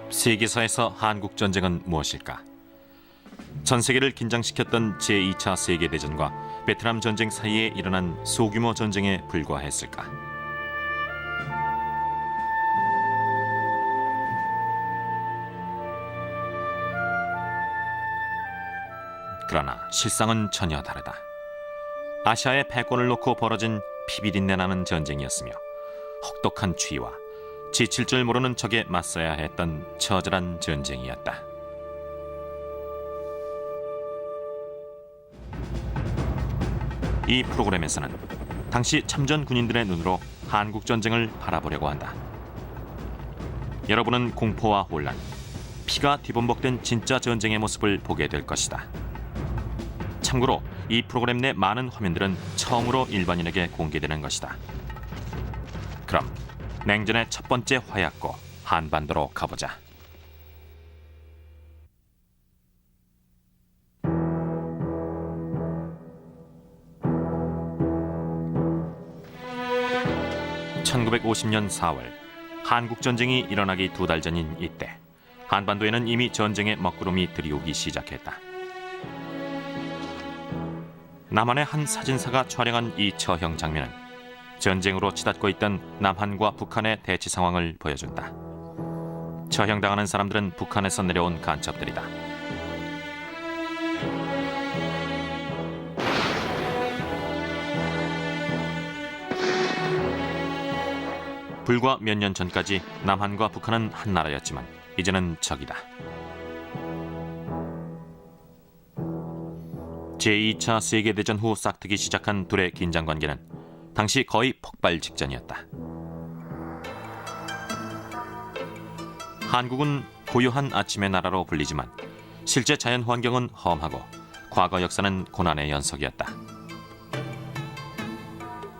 세계사에서 한국전쟁은 무엇일까? 전 세계를 긴장시켰던 제2차 세계대전과 베트남 전쟁 사이에 일어난 소규모 전쟁에 불과했을까? 그러나 실상은 전혀 다르다. 아시아의 패권을 놓고 벌어진 피비린내 나는 전쟁이었으며 혹독한 추위와 지칠 줄 모르는 적에 맞서야 했던 처절한 전쟁이었다. 이 프로그램에서는 당시 참전 군인들의 눈으로 한국 전쟁을 바라보려고 한다. 여러분은 공포와 혼란, 피가 뒤범벅된 진짜 전쟁의 모습을 보게 될 것이다. 참고로 이 프로그램 내 많은 화면들은 처음으로 일반인에게 공개되는 것이다. 그럼 냉전의 첫 번째 화약고 한반도로 가보자. (1950년 4월) 한국전쟁이 일어나기 2달 전인 이때 한반도에는 이미 전쟁의 먹구름이 들이오기 시작했다. 남한의 한 사진사가 촬영한 이 처형 장면은 전쟁으로 치닫고 있던 남한과 북한의 대치 상황을 보여준다. 처형당하는 사람들은 북한에서 내려온 간첩들이다. 불과 몇 년 전까지 남한과 북한은 한 나라였지만 이제는 적이다. 제2차 세계대전 후 싹트기 시작한 둘의 긴장관계는 당시 거의 폭발 직전이었다. 한국은 고요한 아침의 나라로 불리지만 실제 자연 환경은 험하고 과거 역사는 고난의 연속이었다.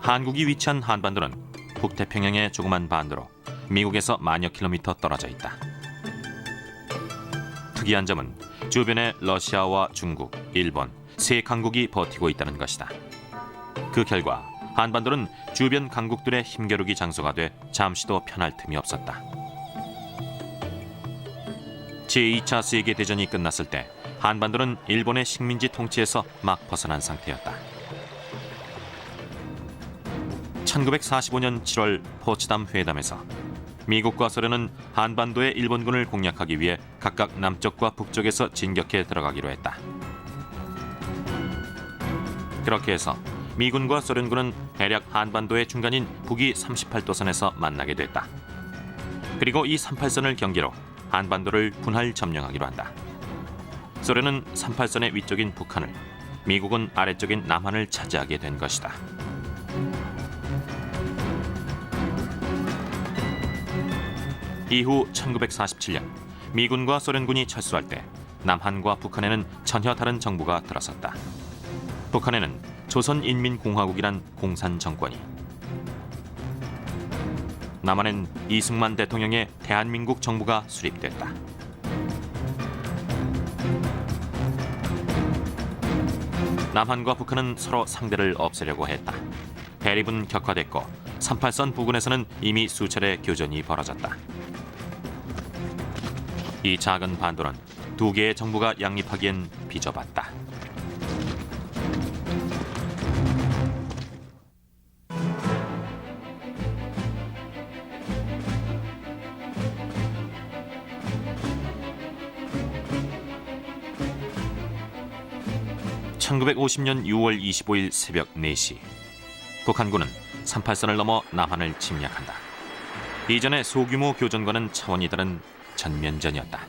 한국이 위치한 한반도는 북태평양의 조그만 반도로 미국에서 만여 킬로미터 떨어져 있다. 특이한 점은 주변에 러시아와 중국, 일본, 세 강국이 버티고 있다는 것이다. 그 결과 한반도는 주변 강국들의 힘겨루기 장소가 돼 잠시도 편할 틈이 없었다. 제2차 세계대전이 끝났을 때 한반도는 일본의 식민지 통치에서 막 벗어난 상태였다. 1945년 7월 포츠담 회담에서 미국과 소련은 한반도의 일본군을 공략하기 위해 각각 남쪽과 북쪽에서 진격해 들어가기로 했다. 그렇게 해서 미군과 소련군은 대략 한반도의 중간인 북위 38도선에서 만나게 됐다. 그리고 이 38선을 경계로 한반도를 분할 점령하기로 한다. 소련은 38선의 위쪽인 북한을, 미국은 아래쪽인 남한을 차지하게 된 것이다. 이후 1947년 미군과 소련군이 철수할 때 남한과 북한에는 전혀 다른 정부가 들어섰다. 북한에는 조선인민공화국이란 공산 정권이, 남한엔 이승만 대통령의 대한민국 정부가 수립됐다. 남한과 북한은 서로 상대를 없애려고 했다. 대립은 격화됐고 38선 부근에서는 이미 수차례 교전이 벌어졌다. 이 작은 반도는 두 개의 정부가 양립하기엔 비좁았다. (1950년 6월 25일) 새벽 4시 북한군은 38선을 넘어 남한을 침략한다. 이전의 소규모 교전과는 차원이 다른 전면전이었다.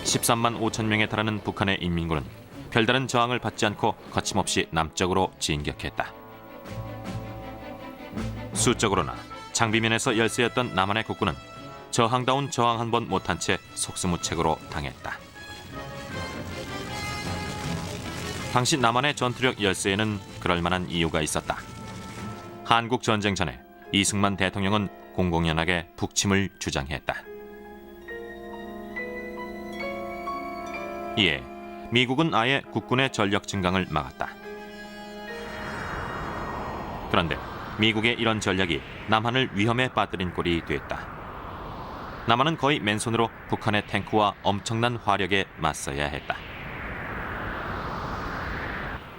13만 5천 명에 달하는 북한의 인민군은 별다른 저항을 받지 않고 거침없이 남쪽으로 진격했다. 수적으로나 장비면에서 열세였던 남한의 국군은 저항다운 저항 한 번 못한 채 속수무책으로 당했다. 당시 남한의 전투력 열세에는 그럴 만한 이유가 있었다. 한국 전쟁 전에 이승만 대통령은 공공연하게 북침을 주장했다. 이에 미국은 아예 국군의 전력 증강을 막았다. 그런데 미국의 이런 전략이 남한을 위험에 빠뜨린 꼴이 됐다. 남한은 거의 맨손으로 북한의 탱크와 엄청난 화력에 맞서야 했다.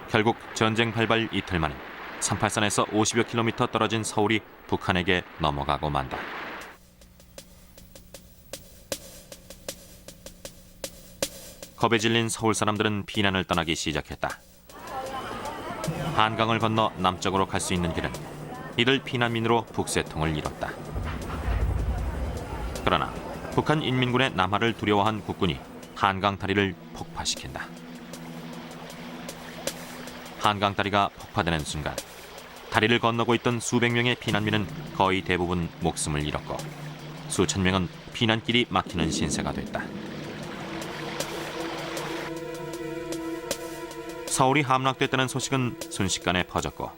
결국 전쟁 발발 이틀 만에 38선에서 50여 킬로미터 떨어진 서울이 북한에게 넘어가고 만다. 겁에 질린 서울 사람들은 피난을 떠나기 시작했다. 한강을 건너 남쪽으로 갈 수 있는 길은 이들 피난민으로 북새통을 이뤘다. 그러나 북한 인민군의 남하를 두려워한 국군이 한강 다리를 폭파시킨다. 한강 다리가 폭파되는 순간 다리를 건너고 있던 수백 명의 피난민은 거의 대부분 목숨을 잃었고 수천 명은 피난길이 막히는 신세가 됐다. 서울이 함락됐다는 소식은 순식간에 퍼졌고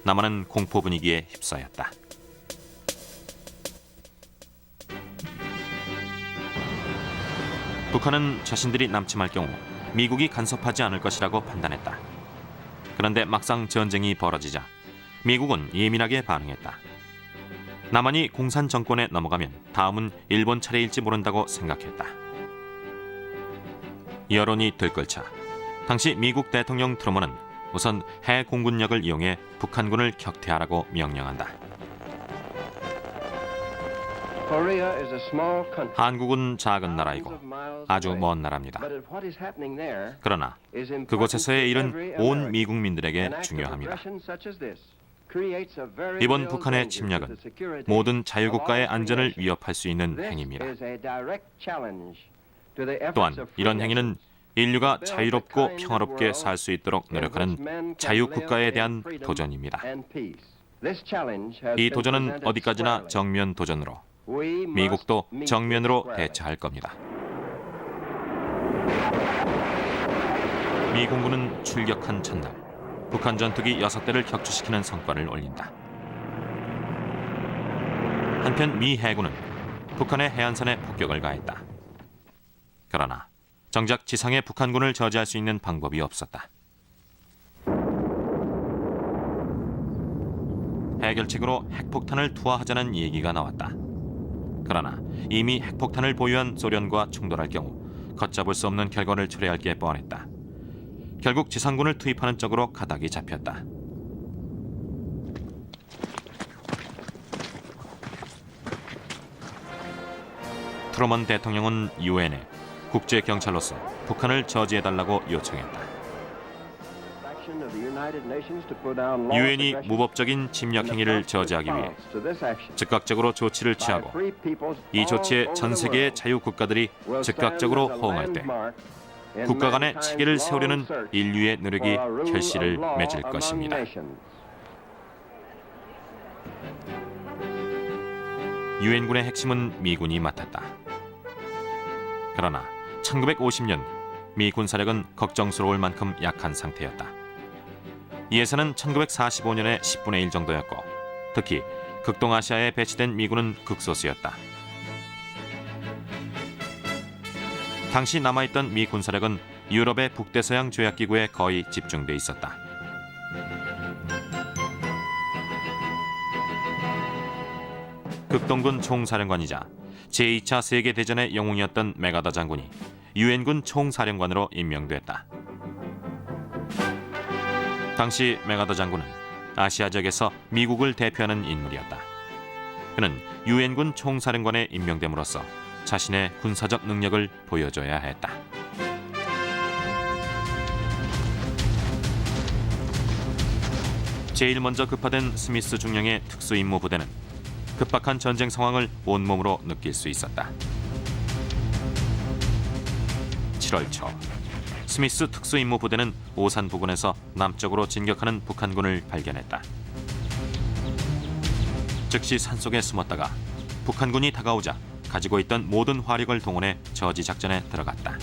남한은 공포 분위기에 휩싸였다. 북한은 자신들이 남침할 경우 미국이 간섭하지 않을 것이라고 판단했다. 그런데 막상 전쟁이 벌어지자 미국은 예민하게 반응했다. 남한이 공산 정권에 넘어가면 다음은 일본 차례일지 모른다고 생각했다. 여론이 들끓자 당시 미국 대통령 트루먼은 우선 해 공군력을 이용해 북한군을 격퇴하라고 명령한다. 한국은 작은 나라이고 아주 먼 나라입니다. 그러나 그곳에서의 일은 온 미국민들에게 중요합니다. 이번 북한의 침략은 모든 자유국가의 안전을 위협할 수 있는 행위입니다. 또한 이런 행위는 인류가 자유롭고 평화롭게 살 수 있도록 노력하는 자유국가에 대한 도전입니다. 이 도전은 어디까지나 정면 도전으로 미국도 정면으로 대처할 겁니다. 미 공군은 출격한 첫날 북한 전투기 6대를 격추시키는 성과를 올린다. 한편 미 해군은 북한의 해안선에 폭격을 가했다. 그러나 정작 지상의 북한군을 저지할 수 있는 방법이 없었다. 해결책으로 핵폭탄을 투하하자는 얘기가 나왔다. 그러나 이미 핵폭탄을 보유한 소련과 충돌할 경우 걷잡을 수 없는 결과를 초래할 게 뻔했다. 결국 지상군을 투입하는 쪽으로 가닥이 잡혔다. 트루먼 대통령은 유엔에 국제경찰로서 북한을 저지해달라고 요청했다. 유엔이 무법적인 침략 행위를 저지하기 위해 즉각적으로 조치를 취하고 이 조치에 전 세계의 자유국가들이 즉각적으로 호응할 때 국가 간의 체계를 세우려는 인류의 노력이 결실을 맺을 것입니다. 유엔군의 핵심은 미군이 맡았다. 그러나 1950년 미 군사력은 걱정스러울 만큼 약한 상태였다. 이에서는 1945년의 10분의 1 정도였고 특히 극동아시아에 배치된 미군은 극소수였다. 당시 남아있던 미 군사력은 유럽의 북대서양 조약기구에 거의 집중돼 있었다. 극동군 총사령관이자 제2차 세계대전의 영웅이었던 메가더 장군이 유엔군 총사령관으로 임명됐다. 당시 메가더 장군은 아시아 지역에서 미국을 대표하는 인물이었다. 그는 유엔군 총사령관에 임명됨으로써 자신의 군사적 능력을 보여줘야 했다. 제일 먼저 급파된 스미스 중령의 특수임무 부대는 급박한 전쟁 상황을 온몸으로 느낄 수 있었다. 7월 초 스미스 특수임무 부대는 오산 부근에서 남쪽으로 진격하는 북한군을 발견했다. 즉시 산속에 숨었다가 북한군이 다가오자 가지고 있던 모든 화력을 동원해 저지 작전에 들어갔다.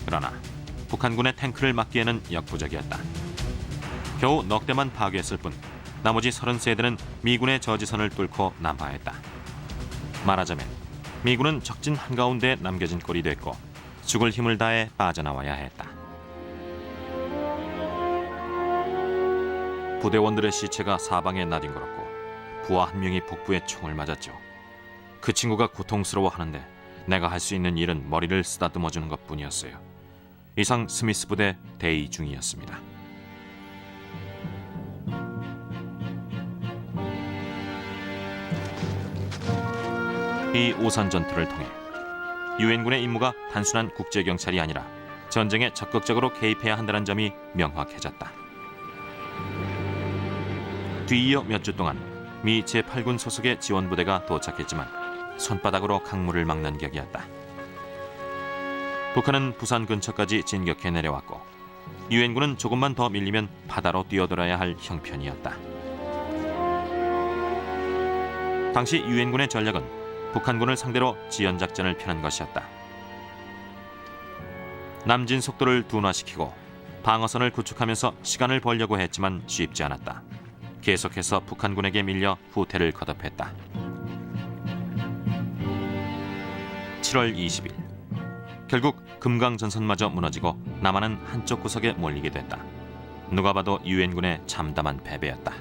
그러나 북한군의 탱크를 막기에는 역부족이었다. 겨우 넉 대만 파괴했을 뿐 나머지 33대는 미군의 저지선을 뚫고 남하했다. 말하자면 미군은 적진 한가운데에 남겨진 꼴이 됐고 죽을 힘을 다해 빠져나와야 했다. 부대원들의 시체가 사방에 나뒹굴었고 부하 한 명이 복부에 총을 맞았죠. 그 친구가 고통스러워하는데 내가 할 수 있는 일은 머리를 쓰다듬어주는 것뿐이었어요. 이상 스미스 부대 대위 중이었습니다. 이 오산 전투를 통해 유엔군의 임무가 단순한 국제경찰이 아니라 전쟁에 적극적으로 개입해야 한다는 점이 명확해졌다. 뒤이어 몇 주 동안 미 제8군 소속의 지원부대가 도착했지만 손바닥으로 강물을 막는 격이었다. 북한은 부산 근처까지 진격해 내려왔고 유엔군은 조금만 더 밀리면 바다로 뛰어들어야 할 형편이었다. 당시 유엔군의 전략은 북한군을 상대로 지연작전을 펴는 것이었다. 남진 속도를 둔화시키고 방어선을 구축하면서 시간을 벌려고 했지만 쉽지 않았다. 계속해서 북한군에게 밀려 후퇴를 거듭했다. 7월 20일 결국 금강전선마저 무너지고 남한은 한쪽 구석에 몰리게 됐다. 누가 봐도 유엔군의 참담한 패배였다.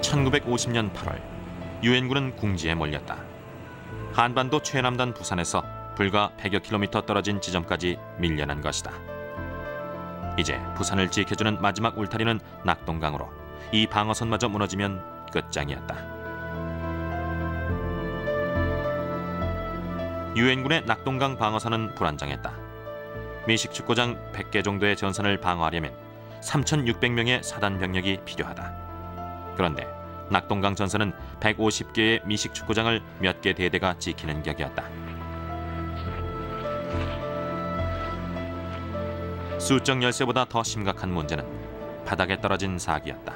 (1950년 8월) 유엔군은 궁지에 몰렸다. 한반도 최남단 부산에서 불과 100여 킬로미터 떨어진 지점까지 밀려난 것이다. 이제 부산을 지켜주는 마지막 울타리는 낙동강으로 이 방어선마저 무너지면 끝장이었다. 유엔군의 낙동강 방어선은 불안정했다. 미식 축구장 100개 정도의 전선을 방어하려면 3,600명의 사단 병력이 필요하다. 그런데 낙동강 전선은 150개의 미식 축구장을 몇 개 대대가 지키는 격이었다. 수적 열세보다 더 심각한 문제는 바닥에 떨어진 사기였다.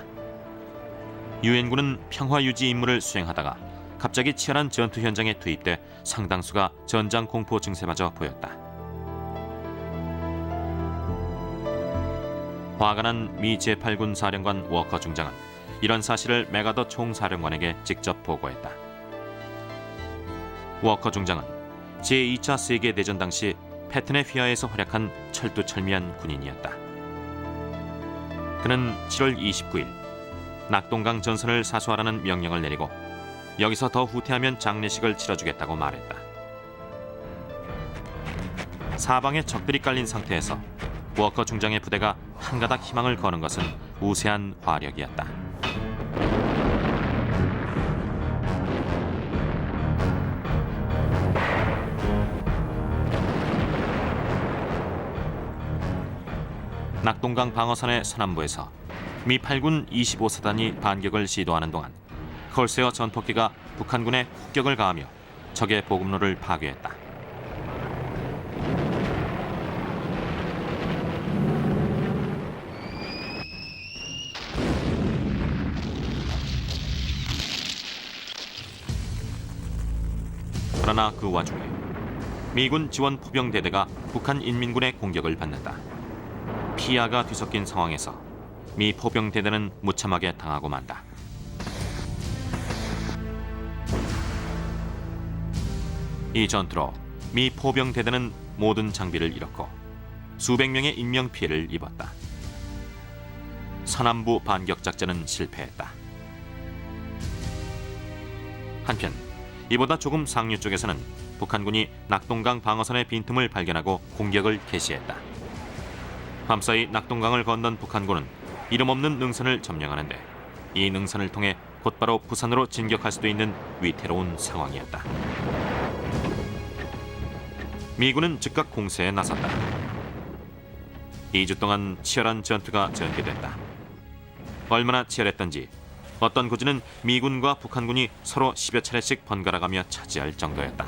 유엔군은 평화 유지 임무를 수행하다가 갑자기 치열한 전투 현장에 투입돼 상당수가 전장 공포 증세마저 보였다. 화가 난 미 제8군 사령관 워커 중장은 이런 사실을 메가더 총사령관에게 직접 보고했다. 워커 중장은 제2차 세계대전 당시 패튼의 휘하에서 활약한 철두철미한 군인이었다. 그는 7월 29일 낙동강 전선을 사수하라는 명령을 내리고 여기서 더 후퇴하면 장례식을 치러주겠다고 말했다. 사방에 적들이 깔린 상태에서 워커 중장의 부대가 한 가닥 희망을 거는 것은 우세한 화력이었다. 낙동강 방어선의 서남부에서 미 8군 25사단이 반격을 시도하는 동안 콜세어 전폭기가 북한군의 폭격을 가하며 적의 보급로를 파괴했다. 그러나 그 와중에 미군 지원 포병대대가 북한 인민군의 공격을 받는다. 피아가 뒤섞인 상황에서 미 포병대대는 무참하게 당하고 만다. 이 전투로 미 포병대대는 모든 장비를 잃었고 수백 명의 인명피해를 입었다. 서남부 반격작전은 실패했다. 한편 이보다 조금 상류 쪽에서는 북한군이 낙동강 방어선의 빈틈을 발견하고 공격을 개시했다. 밤사이 낙동강을 건넌 북한군은 이름 없는 능선을 점령하는데 이 능선을 통해 곧바로 부산으로 진격할 수도 있는 위태로운 상황이었다. 미군은 즉각 공세에 나섰다. 2주 동안 치열한 전투가 전개됐다. 얼마나 치열했던지 어떤 고지는 미군과 북한군이 서로 10여 차례씩 번갈아가며 차지할 정도였다.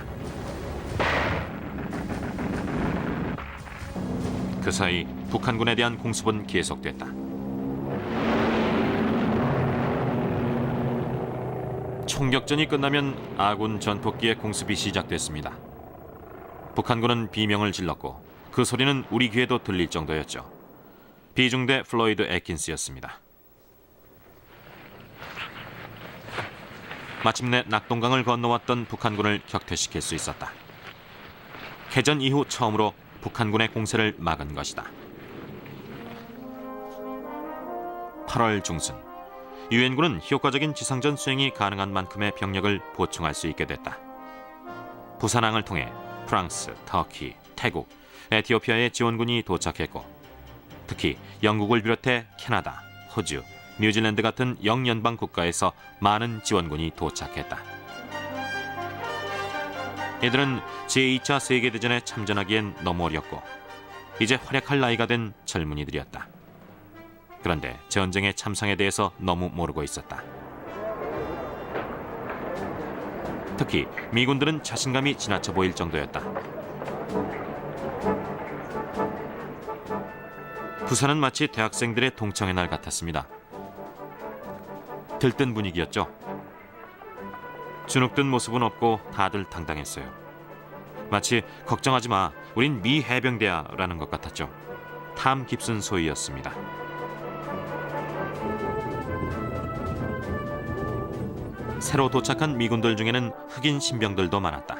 그 사이 북한군에 대한 공습은 계속됐다. 총격전이 끝나면 아군 전폭기의 공습이 시작됐습니다. 북한군은 비명을 질렀고 그 소리는 우리 귀에도 들릴 정도였죠. 비중대 플로이드 애킨스였습니다. 마침내 낙동강을 건너왔던 북한군을 격퇴시킬 수 있었다. 개전 이후 처음으로 북한군의 공세를 막은 것이다. 8월 중순, 유엔군은 효과적인 지상전 수행이 가능한 만큼의 병력을 보충할 수 있게 됐다. 부산항을 통해 프랑스, 터키, 태국, 에티오피아의 지원군이 도착했고, 특히 영국을 비롯해 캐나다, 호주, 뉴질랜드 같은 영연방 국가에서 많은 지원군이 도착했다. 이들은 제2차 세계대전에 참전하기엔 너무 어렸고 이제 활약할 나이가 된 젊은이들이었다. 그런데 전쟁의 참상에 대해서 너무 모르고 있었다. 특히 미군들은 자신감이 지나쳐 보일 정도였다. 부산은 마치 대학생들의 동창회 날 같았습니다. 들뜬 분위기였죠. 주눅든 모습은 없고 다들 당당했어요. 마치 걱정하지 마, 우린 미 해병대야 라는 것 같았죠. 탐 깊은 소위였습니다. 새로 도착한 미군들 중에는 흑인 신병들도 많았다.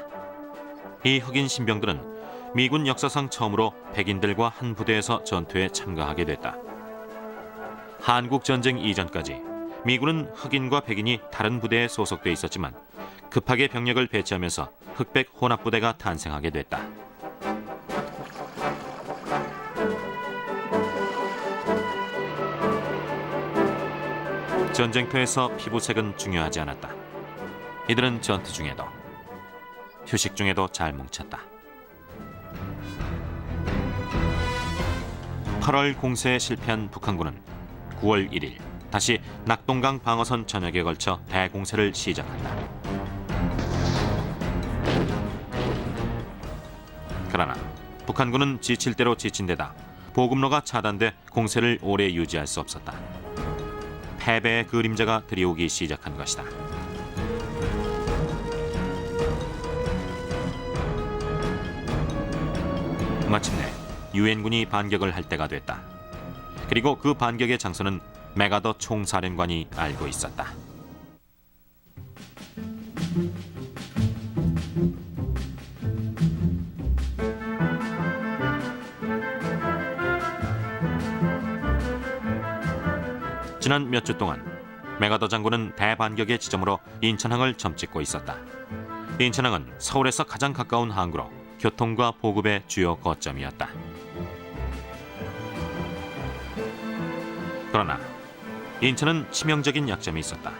이 흑인 신병들은 미군 역사상 처음으로 백인들과 한 부대에서 전투에 참가하게 됐다. 한국전쟁 이전까지 미군은 흑인과 백인이 다른 부대에 소속돼 있었지만 급하게 병력을 배치하면서 흑백 혼합부대가 탄생하게 됐다. 전쟁터에서 피부색은 중요하지 않았다. 이들은 전투 중에도, 휴식 중에도 잘 뭉쳤다. 8월 공세에 실패한 북한군은 9월 1일 다시 낙동강 방어선 전역에 걸쳐 대공세를 시작한다. 그러나 북한군은 지칠 대로 지친 데다 보급로가 차단돼 공세를 오래 유지할 수 없었다. 패배의 그림자가 들이오기 시작한 것이다. 마침내 유엔군이 반격을 할 때가 됐다. 그리고 그 반격의 장소는 메가더 총사령관이 알고 있었다. 지난 몇 주 동안 메가더 장군은 대반격의 지점으로 인천항을 점찍고 있었다. 인천항은 서울에서 가장 가까운 항구로 교통과 보급의 주요 거점이었다. 그러나 인천은 치명적인 약점이 있었다.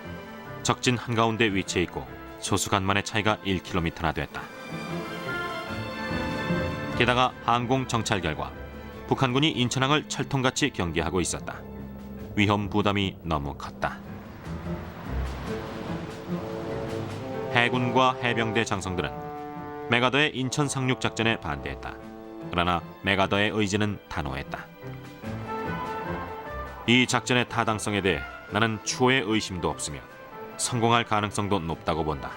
적진 한가운데 위치해 있고 소수간만의 차이가 1km나 됐다. 게다가 항공 정찰 결과 북한군이 인천항을 철통같이 경계하고 있었다. 위험 부담이 너무 컸다. 해군과 해병대 장성들은 메가더의 인천 상륙 작전에 반대했다. 그러나 메가더의 의지는 단호했다. 이 작전의 타당성에 대해 나는 추호의 의심도 없으며 성공할 가능성도 높다고 본다.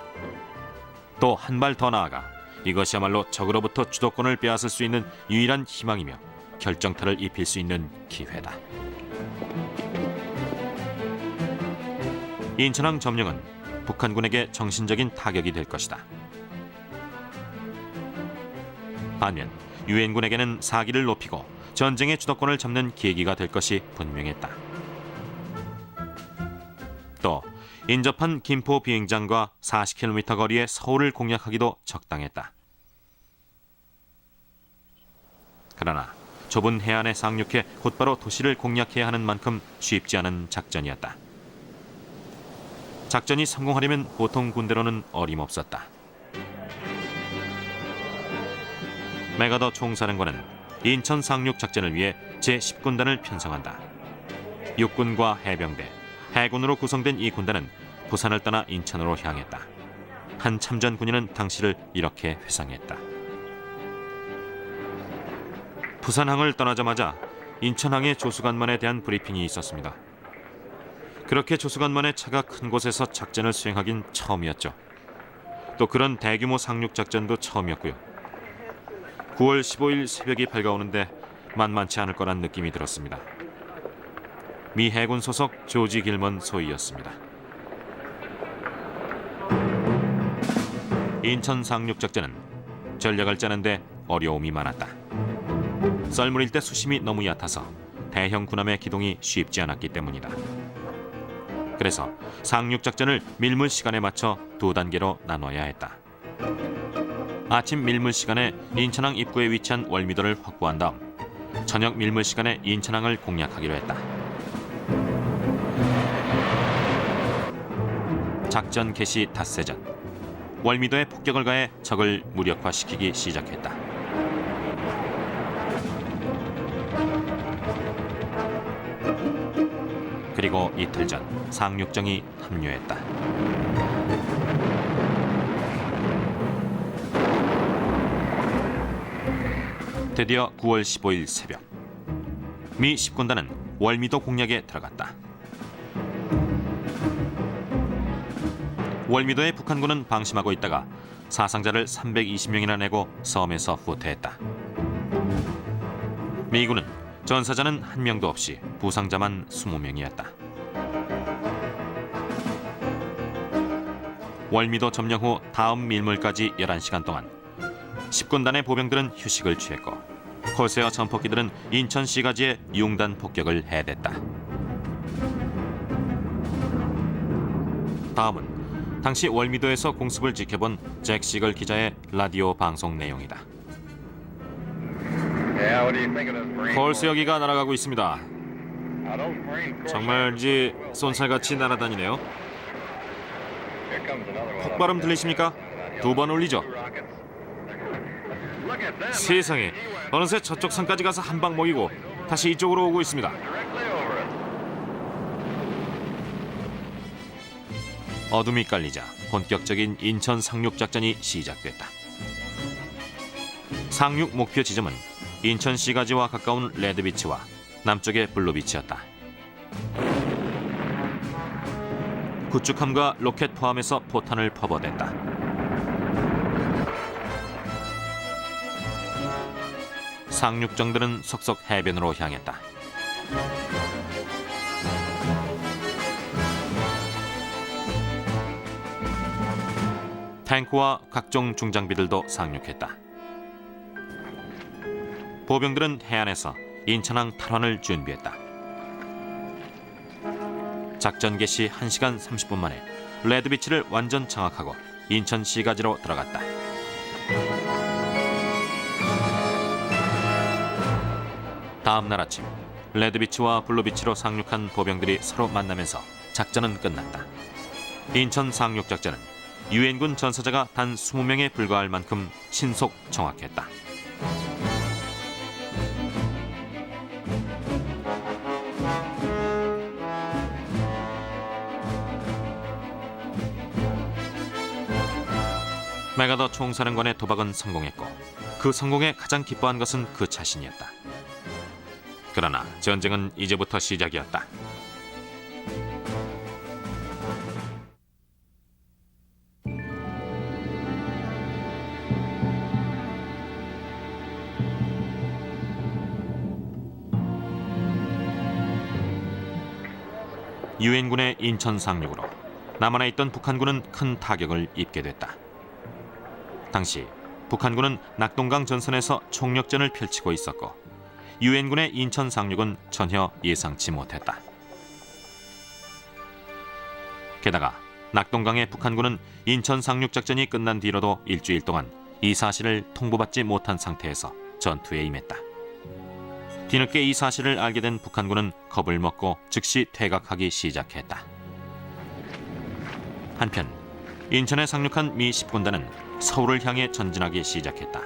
또 한 발 더 나아가 이것이야말로 적으로부터 주도권을 빼앗을 수 있는 유일한 희망이며 결정타를 입힐 수 있는 기회다. 인천항 점령은 북한군에게 정신적인 타격이 될 것이다. 반면 유엔군에게는 사기를 높이고 전쟁의 주도권을 잡는 계기가 될 것이 분명했다. 또 인접한 김포 비행장과 40km 거리의 서울을 공략하기도 적당했다. 그러나 좁은 해안에 상륙해 곧바로 도시를 공략해야 하는 만큼 쉽지 않은 작전이었다. 작전이 성공하려면 보통 군대로는 어림없었다. 메가더 총사령관은 인천 상륙 작전을 위해 제10군단을 편성한다. 육군과 해병대, 해군으로 구성된 이 군단은 부산을 떠나 인천으로 향했다. 한 참전 군인은 당시를 이렇게 회상했다. 부산항을 떠나자마자 인천항의 조수관만에 대한 브리핑이 있었습니다. 그렇게 조수관만의 차가 큰 곳에서 작전을 수행하긴 처음이었죠. 또 그런 대규모 상륙 작전도 처음이었고요. 9월 15일 새벽이 밝아오는데 만만치 않을 거란 느낌이 들었습니다. 미 해군 소속 조지 길먼 소위였습니다. 인천 상륙작전은 전략을 짜는데 어려움이 많았다. 썰물일 때 수심이 너무 얕아서 대형 군함의 기동이 쉽지 않았기 때문이다. 그래서 상륙작전을 밀물 시간에 맞춰 두 단계로 나눠야 했다. 아침 밀물 시간에 인천항 입구에 위치한 월미도를 확보한 다음 저녁 밀물 시간에 인천항을 공략하기로 했다. 작전 개시 닷새 전 월미도에 폭격을 가해 적을 무력화시키기 시작했다. 그리고 이틀 전 상륙정이 합류했다. 드디어 9월 15일 새벽 미 10군단은 월미도 공략에 들어갔다. 월미도의 북한군은 방심하고 있다가 사상자를 320명이나 내고 섬에서 후퇴했다. 미군은 전사자는 한 명도 없이 부상자만 20명이었다. 월미도 점령 후 다음 밀물까지 11시간 동안 10군단의 보병들은 휴식을 취했고 콜세어 전폭기들은 인천 시가지에 융단 폭격을 해댔다. 다음은 당시 월미도에서 공습을 지켜본 잭 시걸 기자의 라디오 방송 내용이다. 콜세어기가 날아가고 있습니다. 정말인지 쏜살같이 날아다니네요. 폭발음 들리십니까? 2번 올리죠. 세상에, 어느새 저쪽 산까지 가서 한 방 먹이고 다시 이쪽으로 오고 있습니다. 어둠이 깔리자 본격적인 인천 상륙작전이 시작됐다. 상륙 목표 지점은 인천 시가지와 가까운 레드비치와 남쪽의 블루비치였다. 구축함과 로켓 포함해서 포탄을 퍼부어댔다. 상륙정들은 속속 해변으로 향했다. 탱크와 각종 중장비들도 상륙했다. 보병들은 해안에서 인천항 탈환을 준비했다. 작전 개시 1시간 30분 만에 레드비치를 완전 장악하고 인천 시가지로 들어갔다. 다음 날 아침 레드비치와 블루비치로 상륙한 보병들이 서로 만나면서 작전은 끝났다. 인천 상륙작전은 유엔군 전사자가 단 20명에 불과할 만큼 신속 정확했다. 메가더 총사령관의 도박은 성공했고 그 성공에 가장 기뻐한 것은 그 자신이었다. 그러나 전쟁은 이제부터 시작이었다. 유엔군의 인천 상륙으로 남아나 있던 북한군은 큰 타격을 입게 됐다. 당시 북한군은 낙동강 전선에서 총력전을 펼치고 있었고 유엔군의 인천 상륙은 전혀 예상치 못했다. 게다가 낙동강의 북한군은 인천 상륙 작전이 끝난 뒤로도 일주일 동안 이 사실을 통보받지 못한 상태에서 전투에 임했다. 뒤늦게 이 사실을 알게 된 북한군은 겁을 먹고 즉시 퇴각하기 시작했다. 한편 인천에 상륙한 미 10군단은 서울을 향해 전진하기 시작했다.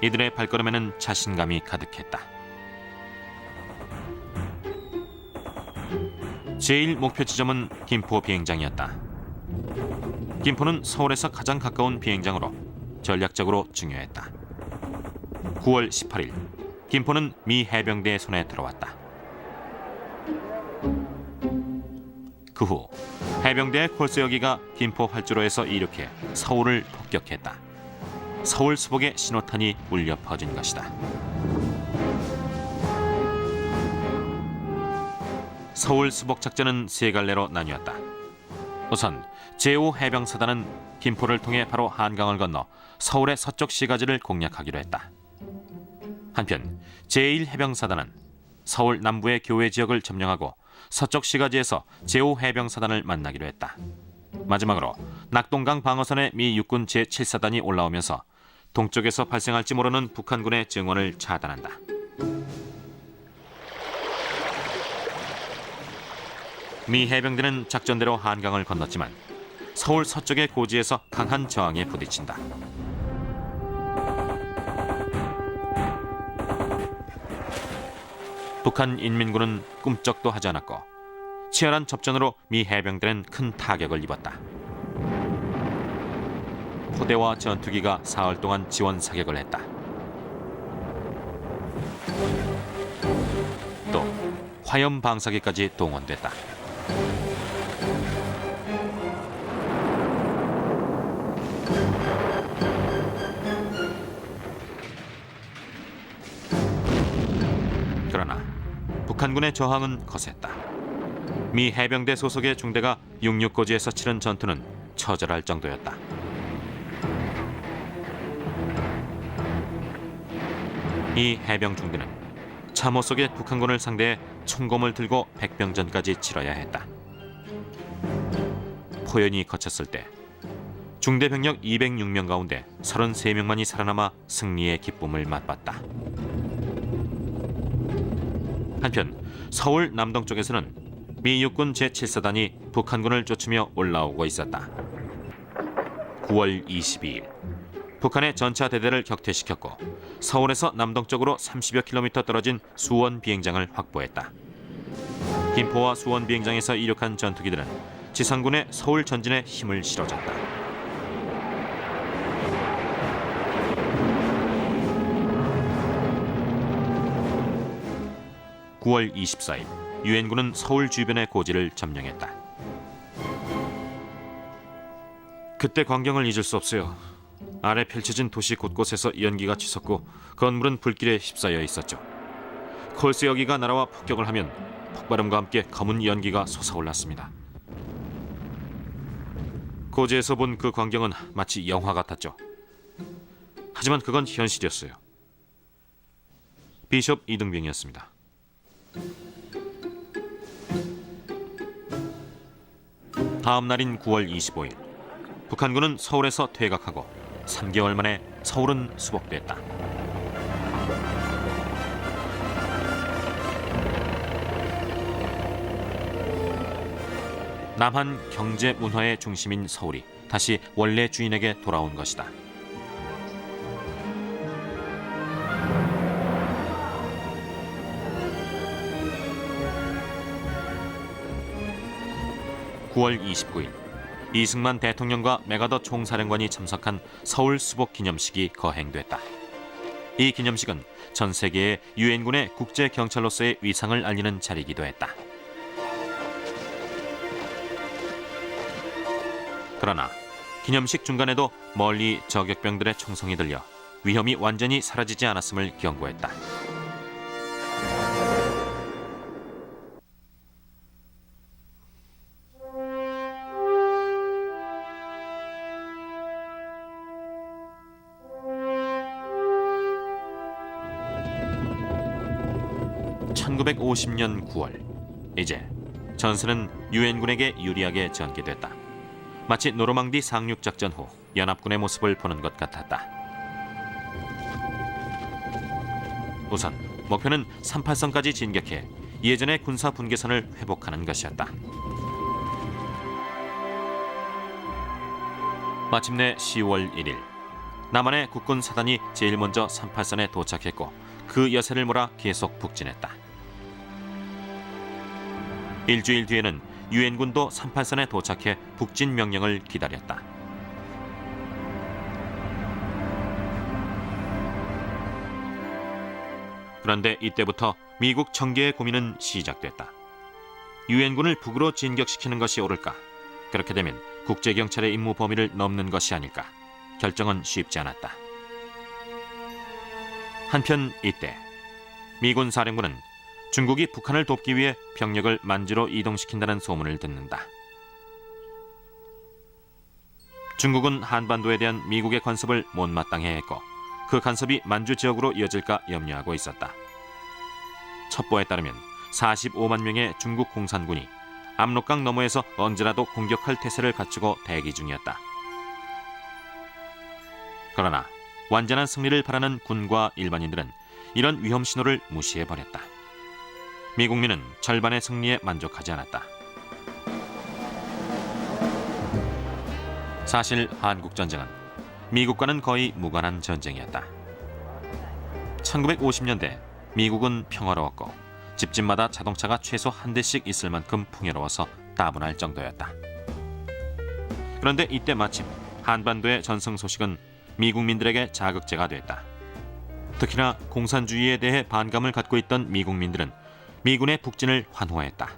이들의 발걸음에는 자신감이 가득했다. 제1 목표 지점은 김포 비행장이었다. 김포는 서울에서 가장 가까운 비행장으로 전략적으로 중요했다. 9월 18일 김포는 미 해병대의 손에 들어왔다. 그 후 해병대의 콜세어기가 김포 활주로에서 이륙해 서울을 폭격했다. 서울 수복의 신호탄이 울려 퍼진 것이다. 서울 수복 작전은 세 갈래로 나뉘었다. 우선 제5 해병사단은 김포를 통해 바로 한강을 건너 서울의 서쪽 시가지를 공략하기로 했다. 한편 제1 해병사단은 서울 남부의 교외 지역을 점령하고 서쪽 시가지에서 제5 해병사단을 만나기로 했다. 마지막으로 낙동강 방어선에 미 육군 제7사단이 올라오면서 동쪽에서 발생할지 모르는 북한군의 증원을 차단한다. 미 해병대는 작전대로 한강을 건넜지만 서울 서쪽의 고지에서 강한 저항에 부딪힌다. 북한 인민군은 꿈쩍도 하지 않았고 치열한 접전으로 미 해병대는 큰 타격을 입었다. 포대와 전투기가 사흘 동안 지원 사격을 했다. 또 화염 방사기까지 동원됐다. 그러나 북한군의 저항은 거셌다. 미 해병대 소속의 중대가 66고지에서 치른 전투는 처절할 정도였다. 이 해병 중대는 참호 속의 북한군을 상대해 총검을 들고 백병전까지 치러야 했다. 포연이 거쳤을 때 중대 병력 206명 가운데 33명만이 살아남아 승리의 기쁨을 맛봤다. 한편 서울 남동쪽에서는 미 육군 제7사단이 북한군을 쫓으며 올라오고 있었다. 9월 22일 북한의 전차 대대를 격퇴시켰고 서울에서 남동쪽으로 30여 킬로미터 떨어진 수원 비행장을 확보했다. 김포와 수원 비행장에서 이륙한 전투기들은 지상군의 서울 전진에 힘을 실어줬다. (9월 24일) 유엔군은 서울 주변의 고지를 점령했다. 그때 광경을 잊을 수 없어요. 아래 펼쳐진 도시 곳곳에서 연기가 치솟고 건물은 불길에 휩싸여 있었죠. 콜스 여기가 날아와 폭격을 하면 폭발음과 함께 검은 연기가 솟아올랐습니다. 고지에서 본 그 광경은 마치 영화 같았죠. 하지만 그건 현실이었어요. 비숍 이등병이었습니다. 다음 날인 9월 25일 북한군은 서울에서 퇴각하고 3개월 만에 서울은 수복됐다. 남한 경제 문화의 중심인 서울이 다시 원래 주인에게 돌아온 것이다. (9월 29일) 이승만 대통령과 메가더 총사령관이 참석한 서울 수복 기념식이 거행됐다. 이 기념식은 전 세계의 유엔군의 국제 경찰로서의 위상을 알리는 자리이기도 했다. 그러나 기념식 중간에도 멀리 저격병들의 총성이 들려 위험이 완전히 사라지지 않았음을 경고했다. (1950년 9월) 이제 전선은 유엔군에게 유리하게 전개됐다. 마치 노르망디 상륙작전 후 연합군의 모습을 보는 것 같았다. 우선 목표는 38선까지 진격해 예전의 군사 분계선을 회복하는 것이었다. 마침내 10월 1일 남한의 국군 사단이 제일 먼저 38선에 도착했고 그 여세를 몰아 계속 북진했다. 일주일 뒤에는 유엔군도 38선에 도착해 북진 명령을 기다렸다. 그런데 이때부터 미국 청계의 고민은 시작됐다. 유엔군을 북으로 진격시키는 것이 옳을까? 그렇게 되면 국제경찰의 임무 범위를 넘는 것이 아닐까? 결정은 쉽지 않았다. 한편 이때 미군 사령부는 중국이 북한을 돕기 위해 병력을 만주로 이동시킨다는 소문을 듣는다. 중국은 한반도에 대한 미국의 간섭을 못마땅해 했고 그 간섭이 만주 지역으로 이어질까 염려하고 있었다. 첩보에 따르면 45만 명의 중국 공산군이 압록강 너머에서 언제라도 공격할 태세를 갖추고 대기 중이었다. 그러나 완전한 승리를 바라는 군과 일반인들은 이런 위험 신호를 무시해버렸다. 미국민은 절반의 승리에 만족하지 않았다. 사실 한국전쟁은 미국과는 거의 무관한 전쟁이었다. 1950년대 미국은 평화로웠고 집집마다 자동차가 최소 한 대씩 있을 만큼 풍요로워서 따분할 정도였다. 그런데 이때 마침 한반도의 전승 소식은 미국민들에게 자극제가 됐다. 특히나 공산주의에 대해 반감을 갖고 있던 미국민들은 미군의 북진을 환호했다.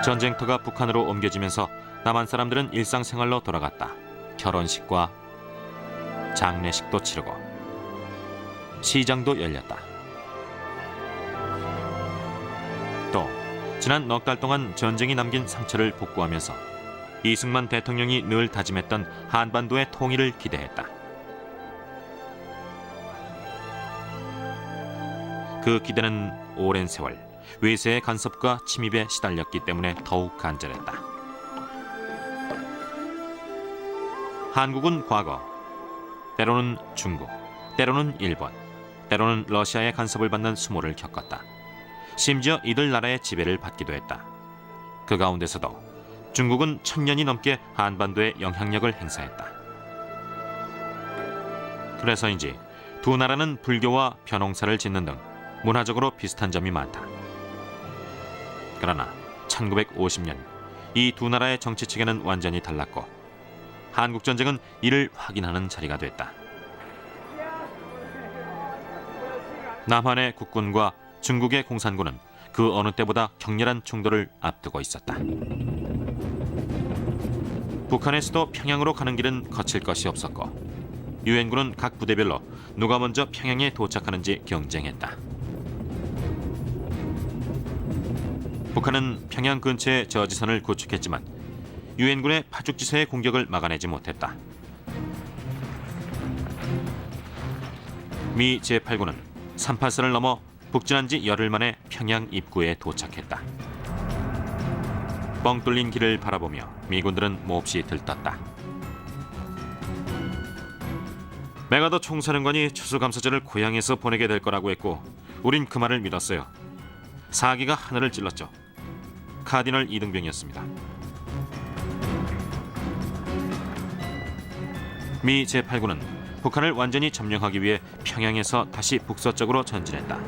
전쟁터가 북한으로 옮겨지면서 남한 사람들은 일상생활로 돌아갔다. 결혼식과 장례식도 치르고 시장도 열렸다. 또 지난 넉 달 동안 전쟁이 남긴 상처를 복구하면서 이승만 대통령이 늘 다짐했던 한반도의 통일을 기대했다. 그 기대는 오랜 세월 외세의 간섭과 침입에 시달렸기 때문에 더욱 간절했다. 한국은 과거 때로는 중국, 때로는 일본, 때로는 러시아의 간섭을 받는 수모를 겪었다. 심지어 이들 나라의 지배를 받기도 했다. 그 가운데서도 중국은 1000년이 넘게 한반도에 영향력을 행사했다. 그래서인지 두 나라는 불교와 벼농사를 짓는 등 문화적으로 비슷한 점이 많다. 그러나 1950년 이 두 나라의 정치 체계는 완전히 달랐고 한국전쟁은 이를 확인하는 자리가 됐다. 남한의 국군과 중국의 공산군은 그 어느 때보다 격렬한 충돌을 앞두고 있었다. 북한의 수도 평양으로 가는 길은 거칠 것이 없었고 유엔군은 각 부대별로 누가 먼저 평양에 도착하는지 경쟁했다. 북한은 평양 근처에 저지선을 구축했지만 유엔군의 파죽지세의 공격을 막아내지 못했다. 미 제8군은 38선을 넘어 북진한 지 열흘 만에 평양 입구에 도착했다. 뻥 뚫린 길을 바라보며 미군들은 몹시 들떴다. 메가더 총사령관이 추수감사절을 고향에서 보내게 될 거라고 했고 우린 그 말을 믿었어요. 사기가 하늘을 찔렀죠. 카디널 이등병이었습니다. 미 제8군은 북한을 완전히 점령하기 위해 평양에서 다시 북서쪽으로 전진했다.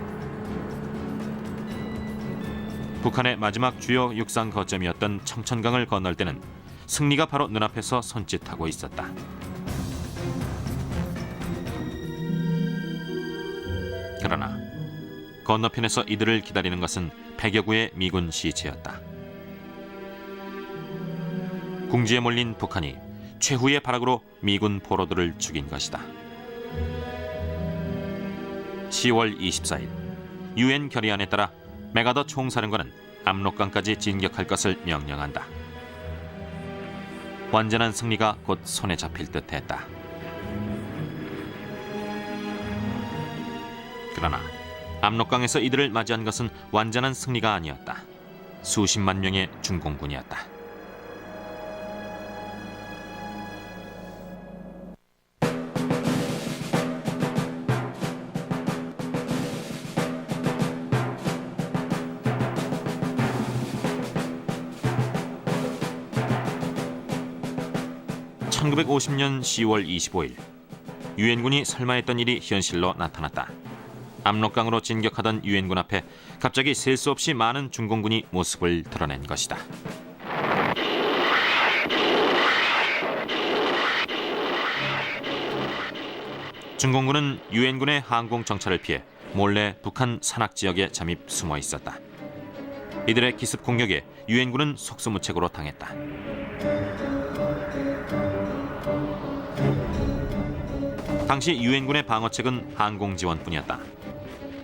북한의 마지막 주요 육상 거점이었던 청천강을 건널 때는 승리가 바로 눈앞에서 손짓하고 있었다. 그러나 건너편에서 이들을 기다리는 것은 100여 구의 미군 시체였다. 궁지에 몰린 북한이 최후의 발악으로 미군 포로들을 죽인 것이다. 10월 24일 유엔 결의안에 따라 메가더 총사령관은 압록강까지 진격할 것을 명령한다. 완전한 승리가 곧 손에 잡힐 듯했다. 그러나 압록강에서 이들을 맞이한 것은 완전한 승리가 아니었다. 수십만 명의 중공군이었다. (1950년 10월 25일) 유엔군이 설마했던 일이 현실로 나타났다. 압록강으로 진격하던 유엔군 앞에 갑자기 셀 수 없이 많은 중공군이 모습을 드러낸 것이다. 중공군은 유엔군의 항공 정찰을 피해 몰래 북한 산악 지역에 잠입 숨어 있었다. 이들의 기습 공격에 유엔군은 속수무책으로 당했다. 당시 유엔군의 방어책은 항공 지원뿐이었다.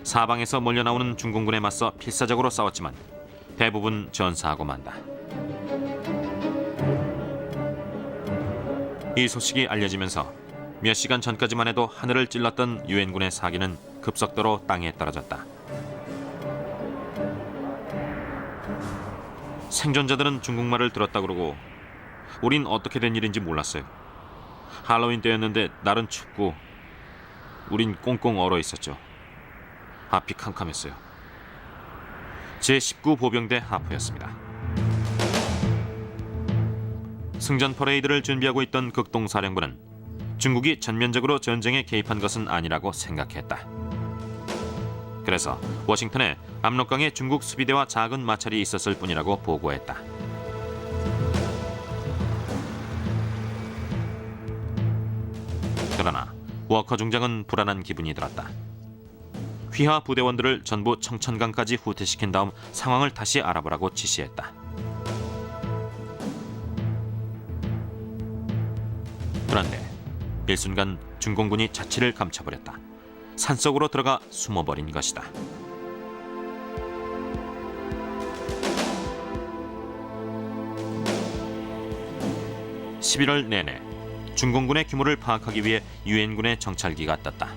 사방에서 몰려나오는 중공군에 맞서 필사적으로 싸웠지만 대부분 전사하고 만다. 이 소식이 알려지면서 몇 시간 전까지만 해도 하늘을 찔렀던 유엔군의 사기는 급속도로 땅에 떨어졌다. 생존자들은 중국말을 들었다 그러고 우린 어떻게 된 일인지 몰랐어요. 할로윈 때였는데 날은 춥고 우린 꽁꽁 얼어 있었죠. 앞이 캄캄했어요. 제19 보병대 하프였습니다. 승전 퍼레이드를 준비하고 있던 극동사령부는 중국이 전면적으로 전쟁에 개입한 것은 아니라고 생각했다. 그래서 워싱턴에 압록강에 중국 수비대와 작은 마찰이 있었을 뿐이라고 보고했다. 그러나 워커 중장은 불안한 기분이 들었다. 휘하 부대원들을 전부 청천강까지 후퇴시킨 다음 상황을 다시 알아보라고 지시했다. 그런데 일순간 중공군이 자취를 감춰버렸다. 산속으로 들어가 숨어버린 것이다. (11월) 내내 중공군의 규모를 파악하기 위해 유엔군의 정찰기가 떴다.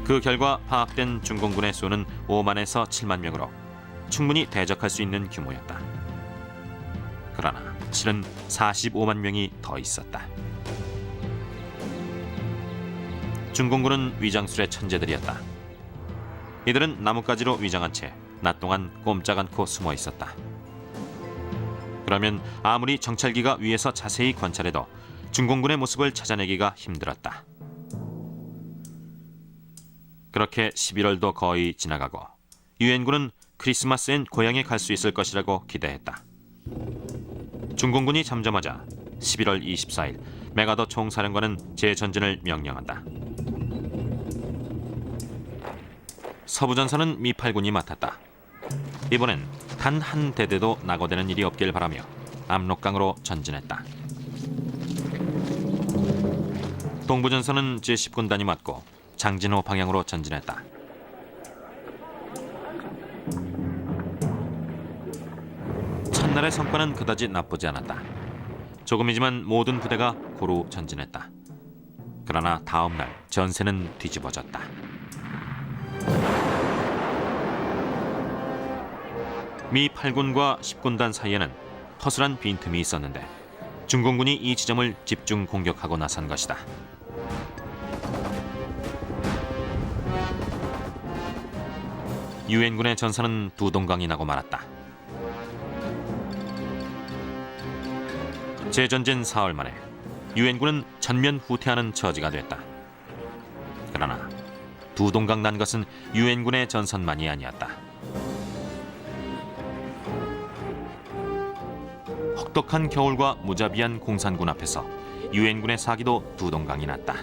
그 결과 파악된 중공군의 수는 5만에서 7만 명으로 충분히 대적할 수 있는 규모였다. 그러나 실은 45만 명이 더 있었다. 중공군은 위장술의 천재들이었다. 이들은 나뭇가지로 위장한 채 낮 동안 꼼짝 않고 숨어 있었다. 그러면 아무리 정찰기가 위에서 자세히 관찰해도 중공군의 모습을 찾아내기가 힘들었다. 그렇게 11월도 거의 지나가고 유엔군은 크리스마스엔 고향에 갈 수 있을 것이라고 기대했다. 중공군이 잠잠하자 11월 24일 메가더 총사령관은 재전진을 명령한다. 서부전선은 미8군이 맡았다. 이번엔 단 한 대대도 낙오되는 일이 없길 바라며 압록강으로 전진했다. 동부전선은 제10군단이 맡고 장진호 방향으로 전진했다. 첫날의 성과는 그다지 나쁘지 않았다. 조금이지만 모든 부대가 고루 전진했다. 그러나 다음 날 전세는 뒤집어졌다. 미 8군과 10군단 사이에는 허술한 빈틈이 있었는데 중공군이 이 지점을 집중 공격하고 나선 것이다. 유엔군의 전선은 두 동강이 나고 말았다. 재전진 사흘 만에 유엔군은 전면 후퇴하는 처지가 됐다. 그러나 두 동강 난 것은 유엔군의 전선만이 아니었다. 혹독한 겨울과 무자비한 공산군 앞에서 유엔군의 사기도 두 동강이 났다.